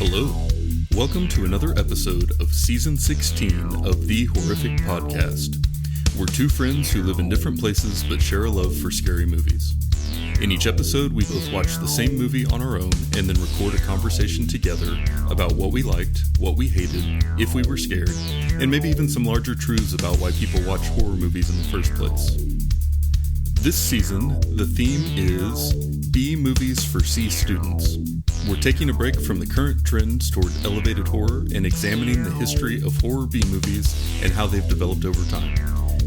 Hello. Welcome to another episode of Season 16 of The Horrific Podcast. We're two friends who live in different places but share a love for scary movies. In each episode, we both watch the same movie on our own and then record a conversation together about what we liked, what we hated, if we were scared, and maybe even some larger truths about why people watch horror movies in the first place. This season, the theme is B movies for C students. We're taking a break from the current trends toward elevated horror and examining the history of horror B movies and how they've developed over time.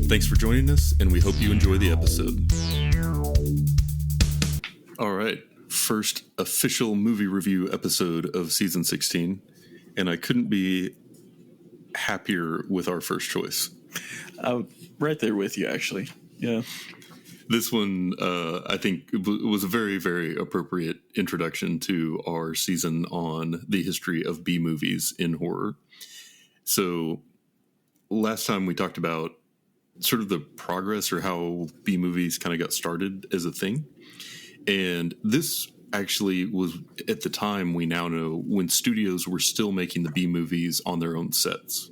Thanks for joining us, and we hope you enjoy the episode. All right, first official movie review episode of Season 16, and I couldn't be happier with our first choice. I'm right there with you, actually. Yeah. This one, I think, was a very, very appropriate introduction to our season on the history of B movies in horror. So last time we talked about sort of the progress or how B movies kind of got started as a thing. And this actually was, at the time, we now know, when studios were still making the B movies on their own sets.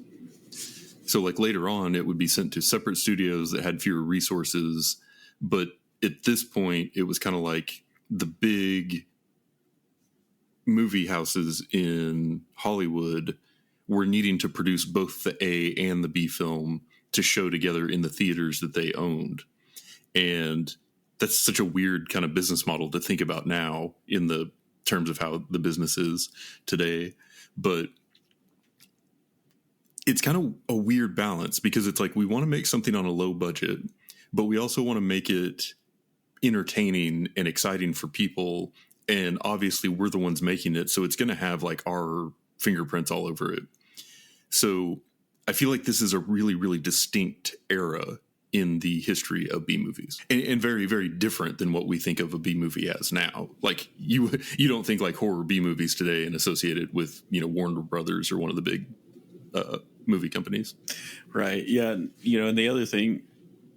So like later on, it would be sent to separate studios that had fewer resources. But at this point, it was kind of like the big movie houses in Hollywood were needing to produce both the A and the B film to show together in the theaters that they owned. And that's such a weird kind of business model to think about now in the terms of how the business is today. But it's kind of a weird balance because it's like we want to make something on a low budget, but we also want to make it entertaining and exciting for people. And obviously we're the ones making it, so it's going to have like our fingerprints all over it. So I feel like this is a really, really distinct era in the history of B movies, and very, very different than what we think of a B movie as now. Like you don't think like horror B movies today and associate it with, Warner Brothers or one of the big movie companies. Right. Yeah. And the other thing,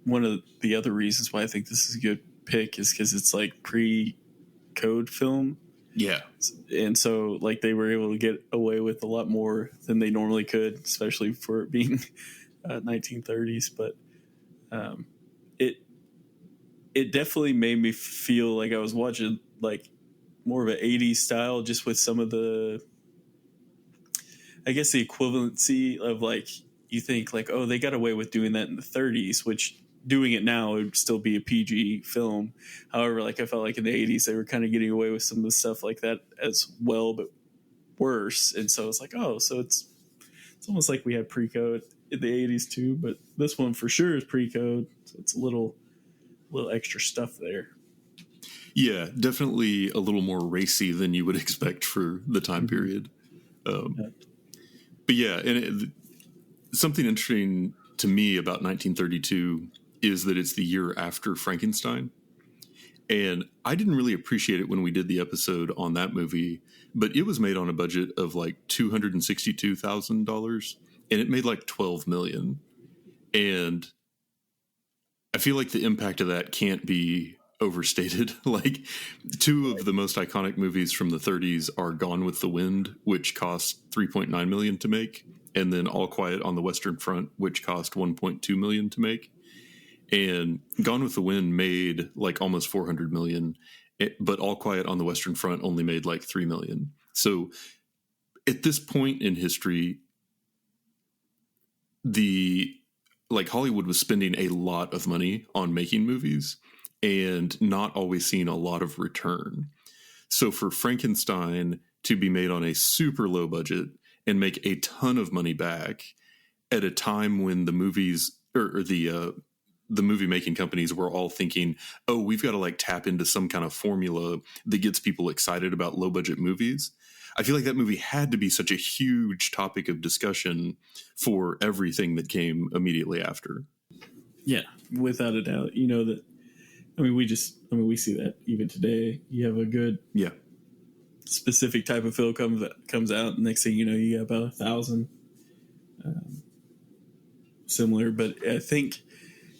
one of the other reasons why I think this is a good pick is because it's like pre-code film. Yeah. And so like they were able to get away with a lot more than they normally could, especially for it being 1930s. But it definitely made me feel like I was watching like more of an 80s style, just with some of the, I guess, the equivalency of like, you think like, oh, they got away with doing that in the 30s, which doing it now would still be a PG film. However, like I felt like in the 80s, they were kind of getting away with some of the stuff like that as well, but worse. And so it's like, oh, so it's almost like we had pre-code in the 80s too, but this one for sure is pre-code. So it's a little extra stuff there. Yeah, definitely a little more racy than you would expect for the time period. But yeah, and something interesting to me about 1932 is that it's the year after Frankenstein. And I didn't really appreciate it when we did the episode on that movie, but it was made on a budget of like $262,000 and it made like $12 million. And I feel like the impact of that can't be overstated. Like two of the most iconic movies from the 30s are Gone with the Wind, which cost $3.9 million to make, and then All Quiet on the Western Front, which cost $1.2 million to make. And Gone with the Wind made like almost $400 million, but All Quiet on the Western Front only made like $3 million. So at this point in history, Hollywood was spending a lot of money on making movies and not always seeing a lot of return. So for Frankenstein to be made on a super low budget and make a ton of money back at a time when the movies or the movie making companies were all thinking, oh, we've got to like tap into some kind of formula that gets people excited about low budget movies. I feel like that movie had to be such a huge topic of discussion for everything that came immediately after. Yeah, without a doubt. We see that even today. You have a good specific type of film comes out, and next thing you know, you have about 1,000 similar. But I think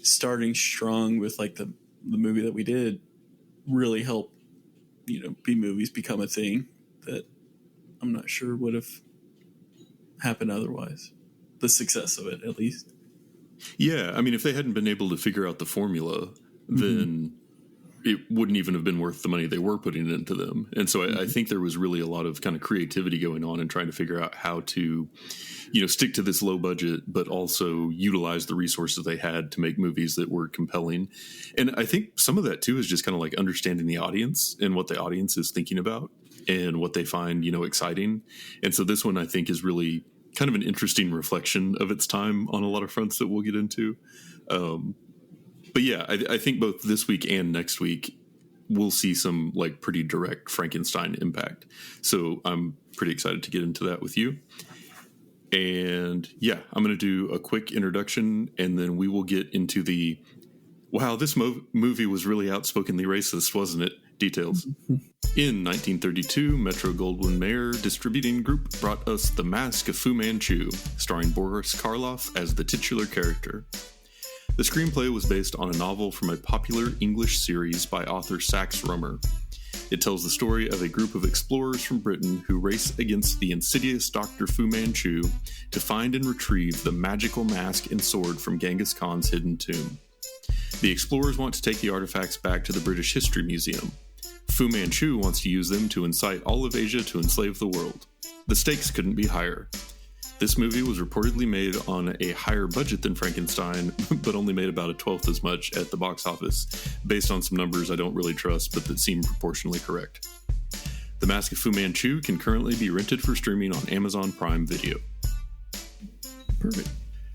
starting strong with like the movie that we did really helped, B movies become a thing that I'm not sure would have happened otherwise. The success of it, at least. Yeah, I mean, if they hadn't been able to figure out the formula, then it wouldn't even have been worth the money they were putting into them. And so I think there was really a lot of kind of creativity going on in trying to figure out how to, stick to this low budget, but also utilize the resources they had to make movies that were compelling. And I think some of that too is just kind of like understanding the audience and what the audience is thinking about and what they find, exciting. And so this one I think is really kind of an interesting reflection of its time on a lot of fronts that we'll get into. But yeah, I think both this week and next week we'll see some like pretty direct Frankenstein impact. So I'm pretty excited to get into that with you. And yeah, I'm going to do a quick introduction and then we will get into the, wow, this movie was really outspokenly racist, wasn't it? Details. In 1932, Metro-Goldwyn-Mayer Distributing Group brought us The Mask of Fu Manchu, starring Boris Karloff as the titular character. The screenplay was based on a novel from a popular English series by author Sax Rummer. It tells the story of a group of explorers from Britain who race against the insidious Dr. Fu Manchu to find and retrieve the magical mask and sword from Genghis Khan's hidden tomb. The explorers want to take the artifacts back to the British History Museum. Fu Manchu wants to use them to incite all of Asia to enslave the world. The stakes couldn't be higher. This movie was reportedly made on a higher budget than Frankenstein, but only made about a 12th as much at the box office, based on some numbers I don't really trust, but that seem proportionally correct. The Mask of Fu Manchu can currently be rented for streaming on Amazon Prime Video. Perfect.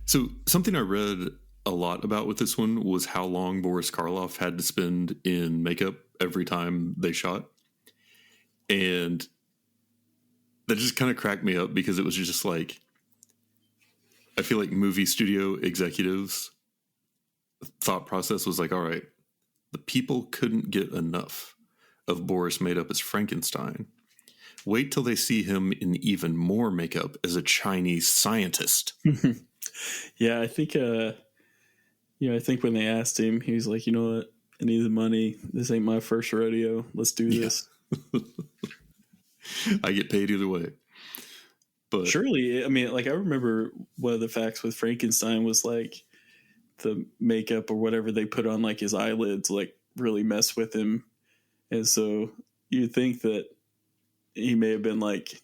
So, something I read a lot about with this one was how long Boris Karloff had to spend in makeup every time they shot. And that just kind of cracked me up because it was just like, I feel like movie studio executives' thought process was like, all right, the people couldn't get enough of Boris made up as Frankenstein. Wait till they see him in even more makeup as a Chinese scientist. Yeah, I think when they asked him, he was like, you know what? I need the money. This ain't my first rodeo. Let's do this. I get paid either way. But surely, I mean, like I remember one of the facts with Frankenstein was like the makeup or whatever they put on like his eyelids like really messed with him. And so you'd think that he may have been like,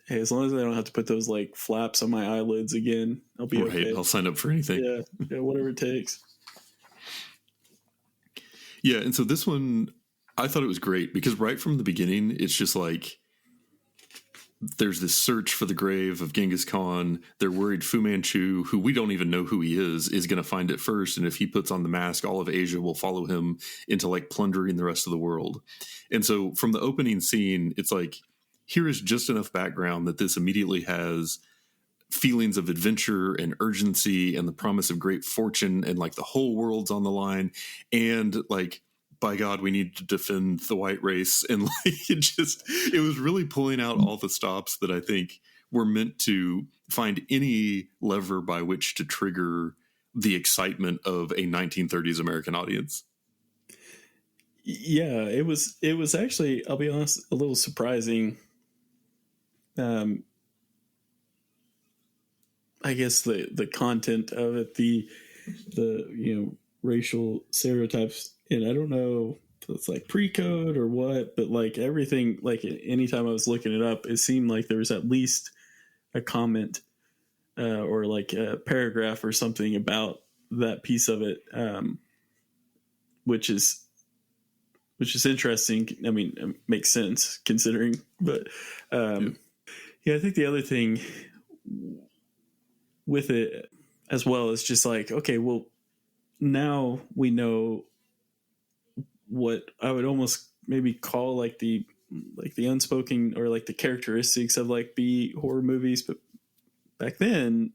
hey, as long as I don't have to put those like flaps on my eyelids again, I'll be okay. I'll sign up for anything. Yeah, whatever it takes. Yeah, and so this one, I thought it was great because right from the beginning, it's just like there's this search for the grave of Genghis Khan. They're worried Fu Manchu, who we don't even know who he is going to find it first. And if he puts on the mask, all of Asia will follow him into like plundering the rest of the world. And so from the opening scene, it's like, here is just enough background that this immediately has feelings of adventure and urgency and the promise of great fortune and like the whole world's on the line. And like, by God, we need to defend the white race. And like, it was really pulling out all the stops that I think were meant to find any lever by which to trigger the excitement of a 1930s American audience. Yeah, it was actually, I'll be honest, a little surprising. I guess the content of it, the racial stereotypes, and I don't know if it's like pre-code or what, but like everything, like anytime I was looking it up, it seemed like there was at least a comment or like a paragraph or something about that piece of it, which is interesting. I mean, it makes sense considering, but yeah, I think the other thing with it as well is just like, okay, well, now we know what I would almost maybe call like the unspoken or like the characteristics of like B horror movies, but back then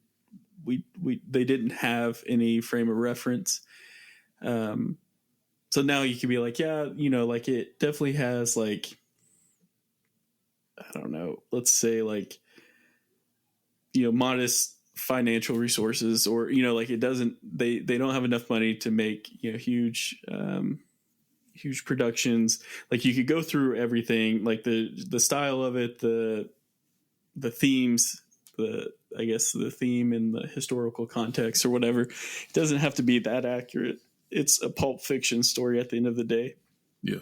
they didn't have any frame of reference. So now you could be like, yeah, like it definitely has like, I don't know, let's say like, modest financial resources, or, like it doesn't, they don't have enough money to make, huge productions. Like you could go through everything, like the style of it, the the themes, I guess the theme in the historical context or whatever, it doesn't have to be that accurate. It's a pulp fiction story at the end of the day. Yeah.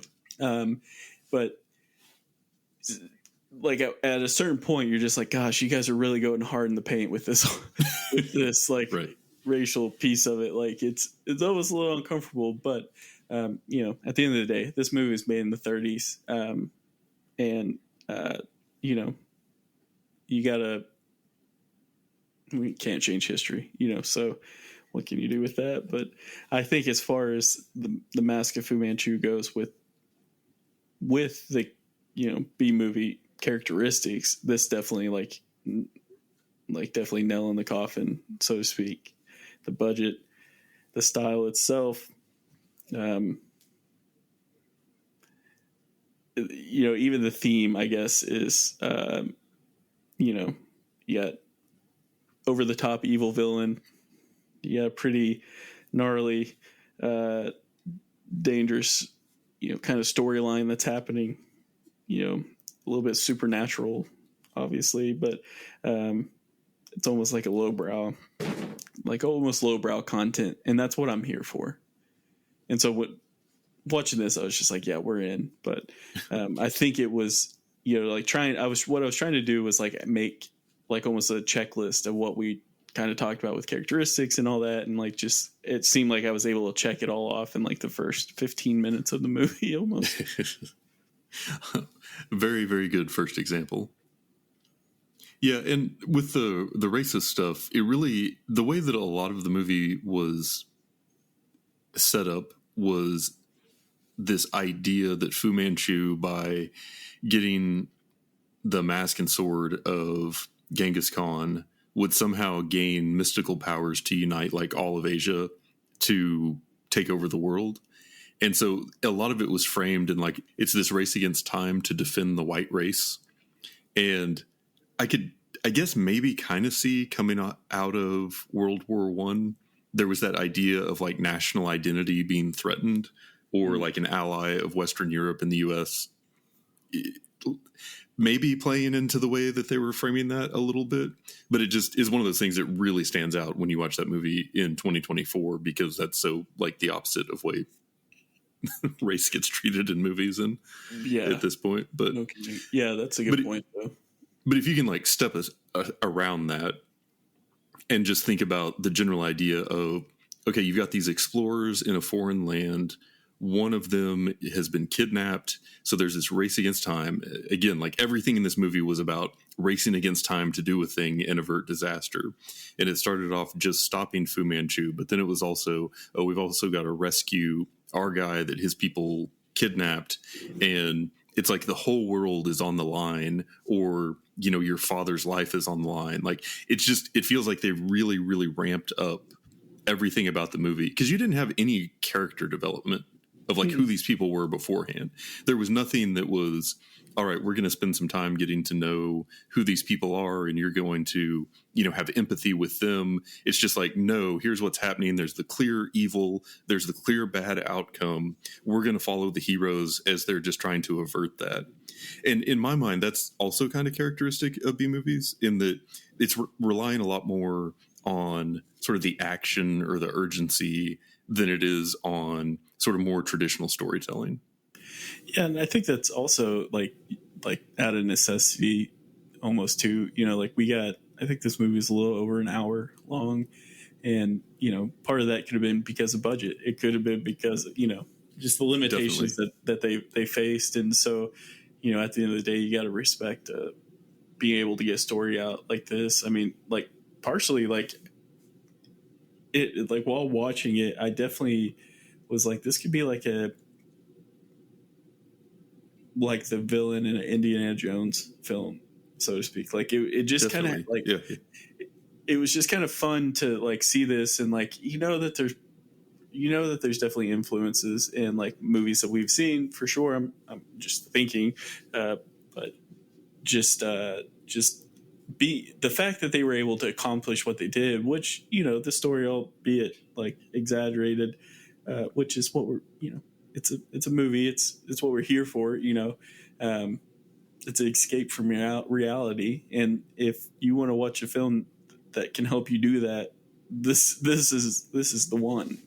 But like at a certain point, you're just like, gosh, you guys are really going hard in the paint with this, with this like right. racial piece of it. Like it's almost a little uncomfortable, but you know, at the end of the day, this movie was made in the 30s. And you know, we can't change history, you know, so what can you do with that? But I think as far as the Mask of Fu Manchu goes with the, you know, B movie characteristics, this definitely like definitely nail in the coffin, so to speak. The budget, the style itself, you know, even the theme, I guess, is, you know, you got over the top evil villain. You got a pretty gnarly, dangerous, you know, kind of storyline that's happening, you know, a little bit supernatural, obviously, but it's almost like almost lowbrow content. And that's what I'm here for. And so watching this, I was just like, yeah, we're in. But I think it was, you know, like what I was trying to do was like make like almost a checklist of what we kind of talked about with characteristics and all that. And like, just, it seemed like I was able to check it all off in like the first 15 minutes of the movie almost. Very, very good first example. Yeah. And with the racist stuff, it really, the way that a lot of the movie was set up was this idea that Fu Manchu, by getting the mask and sword of Genghis Khan, would somehow gain mystical powers to unite like all of Asia to take over the world. And so a lot of it was framed in like, it's this race against time to defend the white race. And I guess maybe kind of see coming out of World War I, there was that idea of like national identity being threatened, or like an ally of Western Europe and the US, maybe playing into the way that they were framing that a little bit. But it just is one of those things that really stands out when you watch that movie in 2024, because that's so like the opposite of way race gets treated in movies and at this point. But yeah, that's a good point though. But if you can like step us around that and just think about the general idea of, okay, you've got these explorers in a foreign land. One of them has been kidnapped. So there's this race against time. Again, like everything in this movie was about racing against time to do a thing and avert disaster. And it started off just stopping Fu Manchu, but then it was also, oh, we've also got to rescue our guy that his people kidnapped. And it's like the whole world is on the line, or, you know, your father's life is on the line. Like it's just, it feels like they really, really ramped up everything about the movie, because you didn't have any character development of like who these people were beforehand. There was nothing that was, all right, we're going to spend some time getting to know who these people are, and you're going to, you know, have empathy with them. It's just like, no, here's what's happening. There's the clear evil. There's the clear bad outcome. We're going to follow the heroes as they're just trying to avert that. And in my mind, that's also kind of characteristic of B movies, in that it's relying a lot more on sort of the action or the urgency than it is on sort of more traditional storytelling. Yeah, and I think that's also like out of necessity almost too, you know, like I think this movie is a little over an hour long, and, you know, part of that could have been because of budget. It could have been because, you know, just the limitations that they faced. And so, you know, at the end of the day, you got to respect being able to get a story out like this. I mean, like partially like it, like while watching it, I definitely was like, this could be like the villain in an Indiana Jones film, so to speak. Like it just kind of like, it was just kind of fun to like see this, and like, you know that there's definitely influences in like movies that we've seen for sure. I'm just thinking, but just be the fact that they were able to accomplish what they did, which, you know, the story, albeit like exaggerated, which is what we're, you know, it's a movie. It's what we're here for, you know. it's an escape from reality. And if you want to watch a film that can help you do that, this is the one,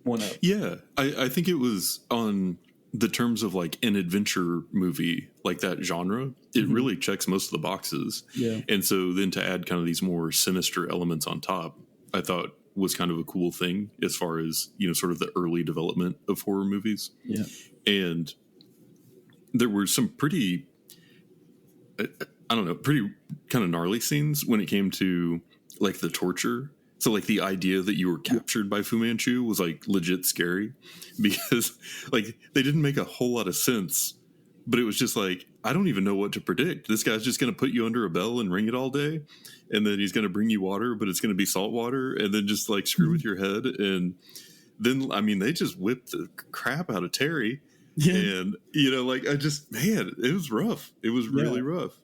one up. Yeah, I think it was on the terms of like an adventure movie, like that genre, it really checks most of the boxes. Yeah. And so then to add kind of these more sinister elements on top, I thought was kind of a cool thing as far as, sort of the early development of horror movies. Yeah. And there were some pretty, pretty kind of gnarly scenes when it came to like the torture. So like the idea that you were captured by Fu Manchu was like legit scary because like they didn't make a whole lot of sense, but it was just like, I don't even know what to predict. This guy's just going to put you under a bell and ring it all day. And then he's going to bring you water, but it's going to be salt water and then just like screw with your head. And then, I mean, they just whipped the crap out of Terry. Yeah. And, it was rough. It was really rough.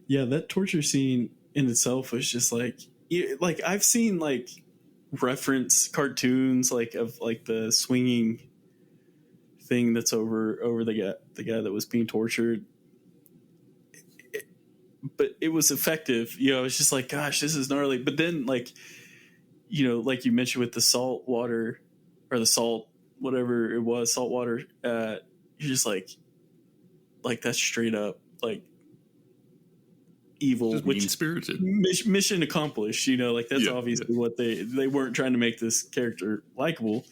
Yeah. That torture scene in itself was just like I've seen like reference cartoons like of like the swinging thing that's over the guy that was being tortured. But it was effective. It's just like, gosh, this is gnarly. But then like you mentioned with the salt water or the salt, whatever it was, salt water, you're just like that's straight up like evil, mean spirited, mission accomplished. That's obviously what they weren't trying to make this character likable,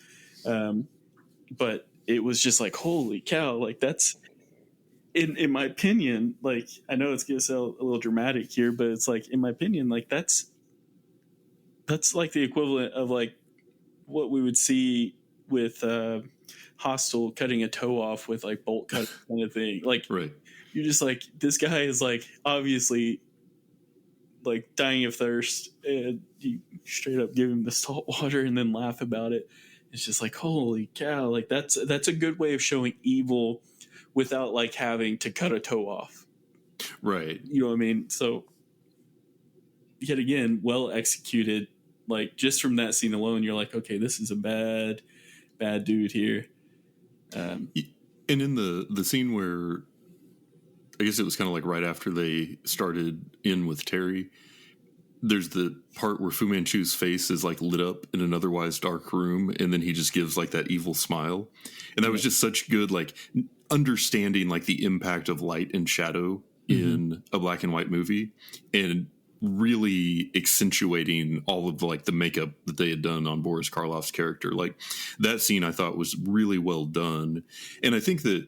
but it was just like, holy cow, like that's in my opinion, like I know it's gonna sound a little dramatic here, but it's like in my opinion, like that's like the equivalent of like what we would see with Hostel cutting a toe off with like bolt cut kind of thing. Like right. You're just like, this guy is like obviously like dying of thirst, and you straight up give him the salt water and then laugh about it. It's just like, holy cow, like that's a good way of showing evil without like having to cut a toe off. Right. You know what I mean? So yet again, well executed. Like just from that scene alone, you're like, okay, this is a bad dude here. And in the scene where I guess it was kind of like right after they started in with Terry, there's the part where Fu Manchu's face is like lit up in an otherwise dark room, and then he just gives like that evil smile. And that was just such good, like understanding like the impact of light and shadow in a black and white movie, and really accentuating all of the makeup that they had done on Boris Karloff's character. Like that scene I thought was really well done. And I think that,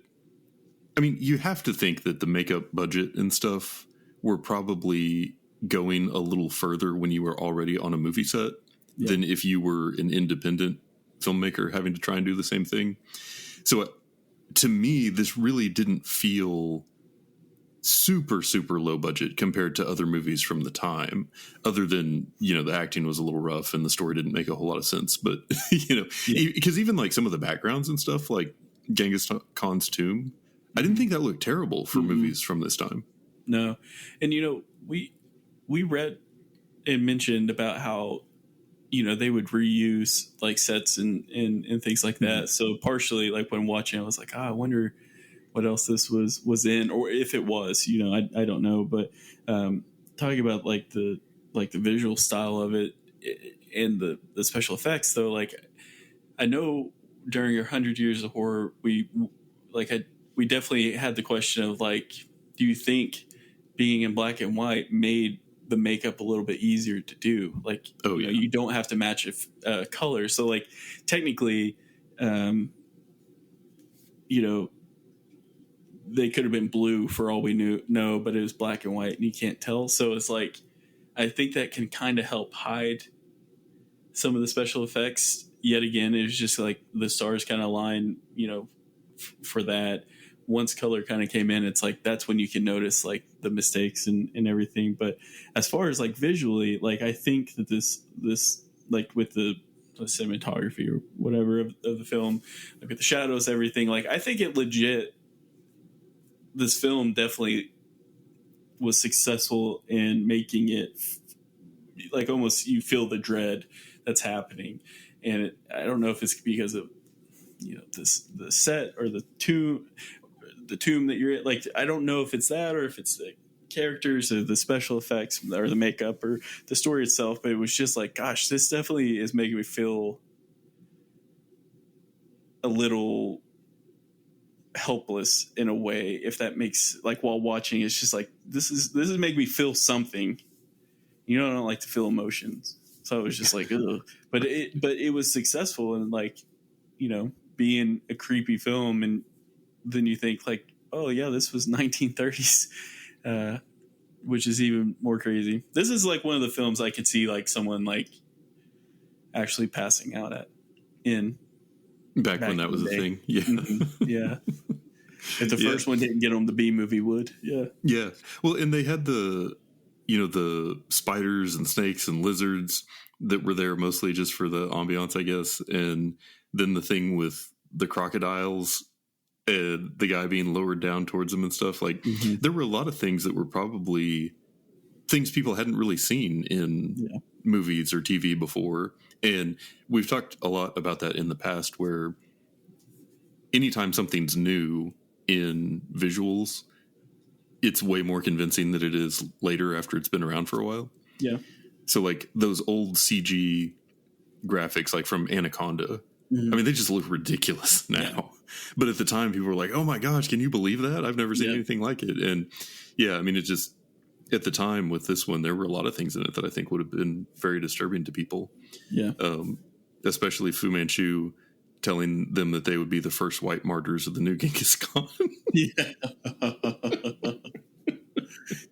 I mean, you have to think that the makeup budget and stuff were probably going a little further when you were already on a movie set than if you were an independent filmmaker having to try and do the same thing. So to me, this really didn't feel super, super low budget compared to other movies from the time, other than, the acting was a little rough and the story didn't make a whole lot of sense. But, because even like some of the backgrounds and stuff, like Genghis Khan's tomb, I didn't think that looked terrible for movies from this time. No. And, we read and mentioned about how, they would reuse like sets and things like that. So partially like when watching, I was like, I wonder what else this was in, or if it was, I don't know. But talking about like the visual style of it and the special effects though, like I know during your 100 Years of Horror, we definitely had the question of like, do you think being in black and white made the makeup a little bit easier to do? Like, you don't have to match color. So like technically, they could have been blue for all we know, but it was black and white and you can't tell. So it's like, I think that can kind of help hide some of the special effects. Yet again, it was just like the stars kind of align, for that. Once color kind of came in, it's like that's when you can notice like the mistakes and everything. But as far as like visually, like I think that this like with the cinematography or whatever of the film, like with the shadows, everything, like I think it legit, this film definitely was successful in making it like almost you feel the dread that's happening. And I don't know if it's because of the set or the the tomb that you're in. Like, I don't know if it's that or if it's the characters or the special effects or the makeup or the story itself, but it was just like, gosh, this definitely is making me feel a little helpless in a way, if that makes, like, while watching, it's just like, this is making me feel something. You know, I don't like to feel emotions, so it was just like, ugh. But it was successful, and like, you know, being a creepy film, and then you think like, oh yeah, this was 1930s, which is even more crazy. This is like one of the films I could see like someone like actually passing out at in back when that was a thing. Yeah. Mm-hmm. Yeah. If the first one didn't get on, the B movie would. Yeah. Yeah. Well, and they had the spiders and snakes and lizards that were there mostly just for the ambiance, I guess. And then the thing with the crocodiles and the guy being lowered down towards them and stuff. Like, there were a lot of things that were probably things people hadn't really seen in movies or TV before. And we've talked a lot about that in the past, where anytime something's new in visuals, it's way more convincing than it is later after it's been around for a while. Yeah. So like those old CG graphics, like from Anaconda, I mean, they just look ridiculous now. Yeah. But at the time, people were like, oh my gosh, can you believe that? I've never seen anything like it. And yeah, I mean, it just, at the time with this one, there were a lot of things in it that I think would have been very disturbing to people. Yeah. Especially Fu Manchu telling them that they would be the first white martyrs of the new Genghis Khan. Yeah.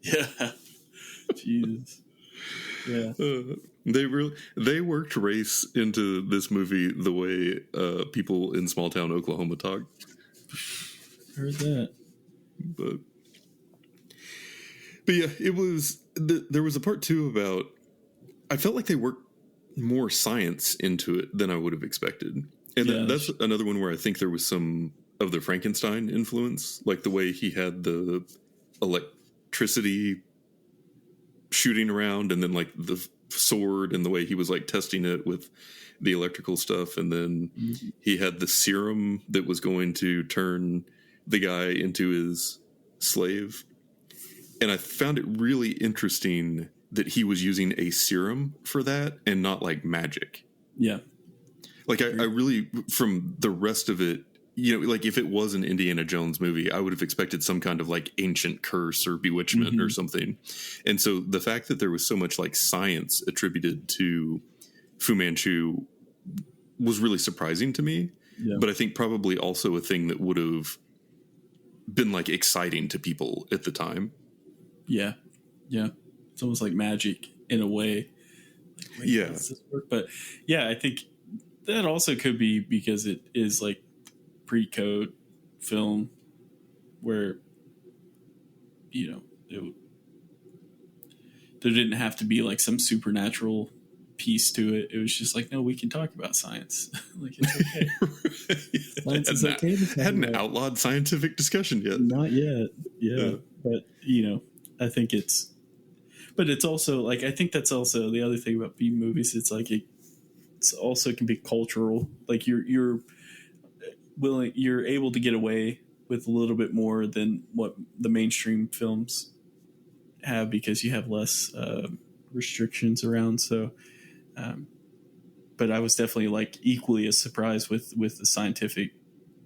Yeah. Jesus. Yeah. They worked race into this movie the way people in small town Oklahoma talk. Heard that. But yeah, it was there was a part too about, I felt like they worked more science into it than I would have expected. And that's another one where I think there was some of the Frankenstein influence, like the way he had the electricity shooting around, and then like the sword, and the way he was like testing it with the electrical stuff, and then he had the serum that was going to turn the guy into his slave. And I found it really interesting that he was using a serum for that and not like magic. Yeah. Like I really, from the rest of it, you know, like if it was an Indiana Jones movie, I would have expected some kind of like ancient curse or bewitchment or something. And so the fact that there was so much like science attributed to Fu Manchu was really surprising to me. Yeah. But I think probably also a thing that would have been like exciting to people at the time. Yeah. Yeah. It's almost like magic in a way. Like, yeah. How does this work? But yeah, I think that also could be because it is like pre-code film where, you know, there didn't have to be like some supernatural piece to it. It was just like, no, we can talk about science. Like, it's okay. Science is okay to talk hadn't about. Outlawed scientific discussion yet. Not yet. Yeah. But, you know, I think but it's also like, I think that's also the other thing about B movies. It's like, it's also can be cultural. Like you're able to get away with a little bit more than what the mainstream films have because you have less restrictions around. So, but I was definitely like equally as surprised with the scientific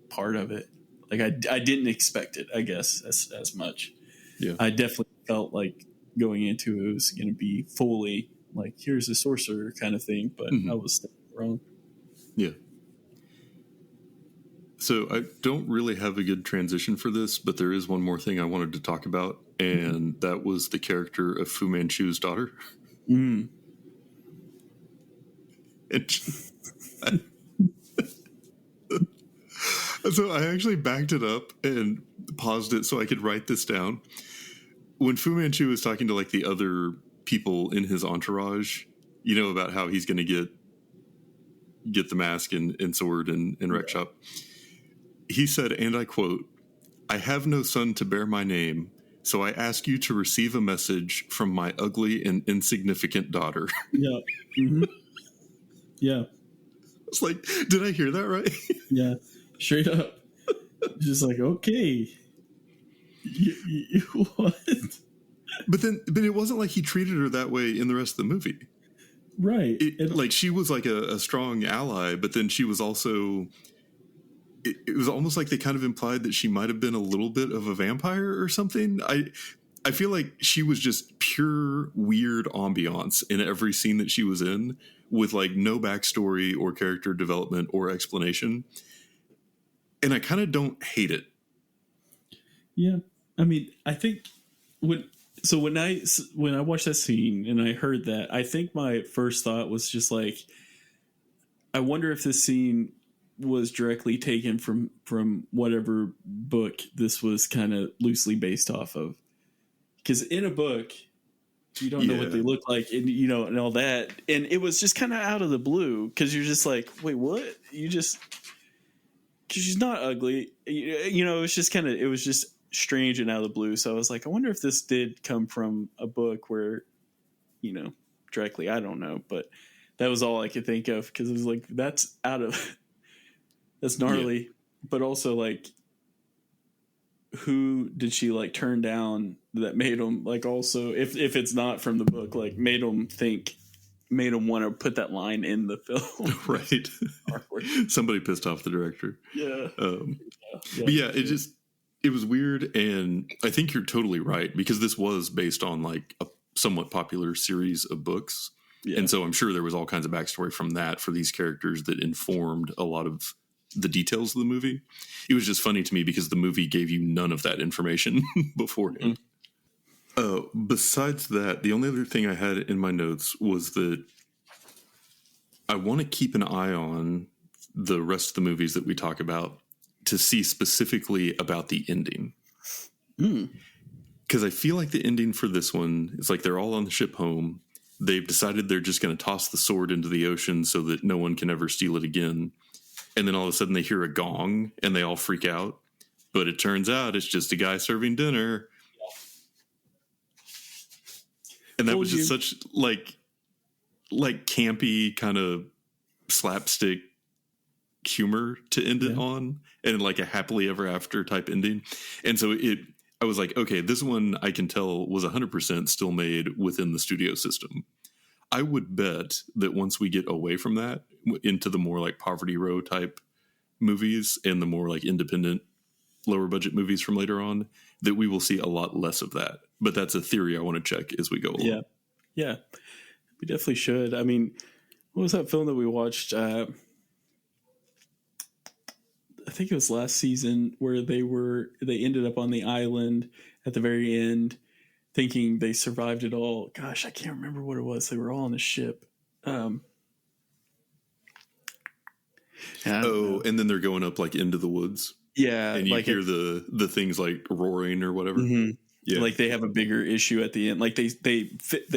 part of it. Like I didn't expect it, I guess, as much. Yeah. I definitely felt like going into it was going to be fully like, here's a sorcerer kind of thing, but I was wrong. Yeah. So I don't really have a good transition for this, but there is one more thing I wanted to talk about, and that was the character of Fu Manchu's daughter. Mm. So I actually backed it up and paused it so I could write this down. When Fu Manchu was talking to like the other people in his entourage, you know, about how he's going to get the mask and sword and wreck shop, he said, and I quote, "I have no son to bear my name, so I ask you to receive a message from my ugly and insignificant daughter." Yeah. Mm-hmm. Yeah. It's like, did I hear that right? Yeah. Straight up. Just like, okay. What? But it wasn't like he treated her that way in the rest of the movie. Right. Like she was like a strong ally, but then she was also, it was almost like they kind of implied that she might have been a little bit of a vampire or something. I feel like she was just pure weird ambiance in every scene that she was in, with like no backstory or character development or explanation. And I kind of don't hate it. Yeah. I mean, I think when I watched that scene and I heard that, I think my first thought was just like, I wonder if this scene was directly taken from whatever book this was kind of loosely based off of. Because in a book, you don't know what they look like, and and all that, and it was just kind of out of the blue, because you're just like, wait, what? Because she's not ugly, it was just strange and out of the blue. So I was like, I wonder if this did come from a book where, directly, I don't know, but that was all I could think of, because it was like, that's gnarly, but also like, who did she like turn down that made him like, also if it's not from the book, like made him want to put that line in the film. Right. Somebody pissed off the director. Yeah. But yeah, it was weird. And I think you're totally right, because this was based on like a somewhat popular series of books. Yeah. And so I'm sure there was all kinds of backstory from that for these characters that informed a lot of the details of the movie. It was just funny to me because the movie gave you none of that information beforehand. Besides that, the only other thing I had in my notes was that I want to keep an eye on the rest of the movies that we talk about to see specifically about the ending. Because I feel like the ending for this one is like they're all on the ship home. They've decided they're just going to toss the sword into the ocean so that no one can ever steal it again. And then all of a sudden they hear a gong and they all freak out. But it turns out it's just a guy serving dinner. And that was just such like campy kind of slapstick humor to end it on, and like a happily ever after type ending. And so I was like, okay, this one I can tell was 100% still made within the studio system. I would bet that once we get away from that into the more like Poverty Row type movies and the more like independent, lower budget movies from later on, that we will see a lot less of that. But that's a theory I want to check as we go along. Yeah, we definitely should. I mean, what was that film that we watched? I think it was last season, where they ended up on the island at the very end, thinking they survived it all. Gosh, I can't remember what it was. They were all on the ship. And then they're going up like into the woods. Yeah, and you like hear the things like roaring or whatever. Mm-hmm. Yeah, like they have a bigger issue at the end. Like they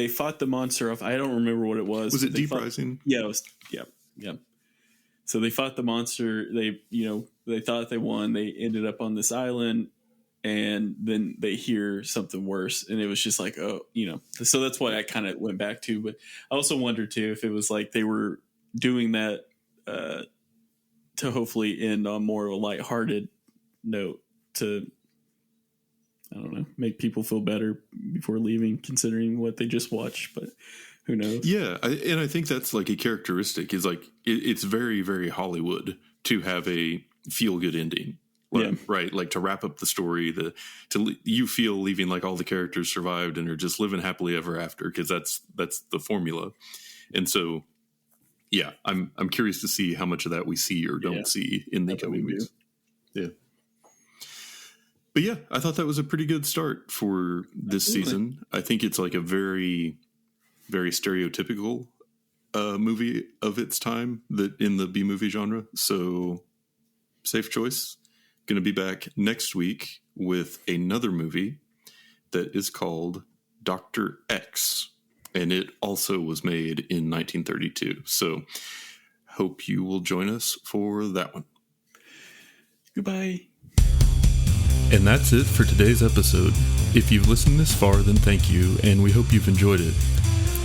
fought the monster off. I don't remember what it was. Was it Deep Rising? Yeah, it was. Yeah. So they fought the monster. They thought they won. They ended up on this island, and then they hear something worse, and it was just like, So that's what I kind of went back to. But I also wondered too if it was like they were doing that to hopefully end on more of a lighthearted note to, I don't know, make people feel better before leaving, considering what they just watched. But who knows? Yeah, and I think that's like a characteristic. Is like it's very, very Hollywood to have a feel-good ending. Right, like to wrap up the story, you feel leaving like all the characters survived and are just living happily ever after, because that's the formula. And so, yeah, I'm curious to see how much of that we see or don't see in the coming weeks. Yeah. But yeah, I thought that was a pretty good start for this season. I think it's like a very, very stereotypical movie of its time that in the B-movie genre. So safe choice. Going to be back next week with another movie that is called Dr. X. And it also was made in 1932. So hope you will join us for that one. Goodbye. And that's it for today's episode. If you've listened this far, then thank you, and we hope you've enjoyed it.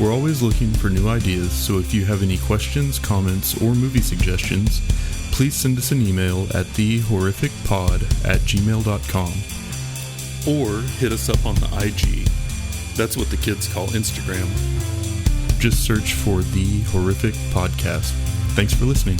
We're always looking for new ideas, so if you have any questions, comments, or movie suggestions, please send us an email at thehorrificpod@gmail.com. or hit us up on the IG. That's what the kids call Instagram. Just search for The Horrific Podcast. Thanks for listening.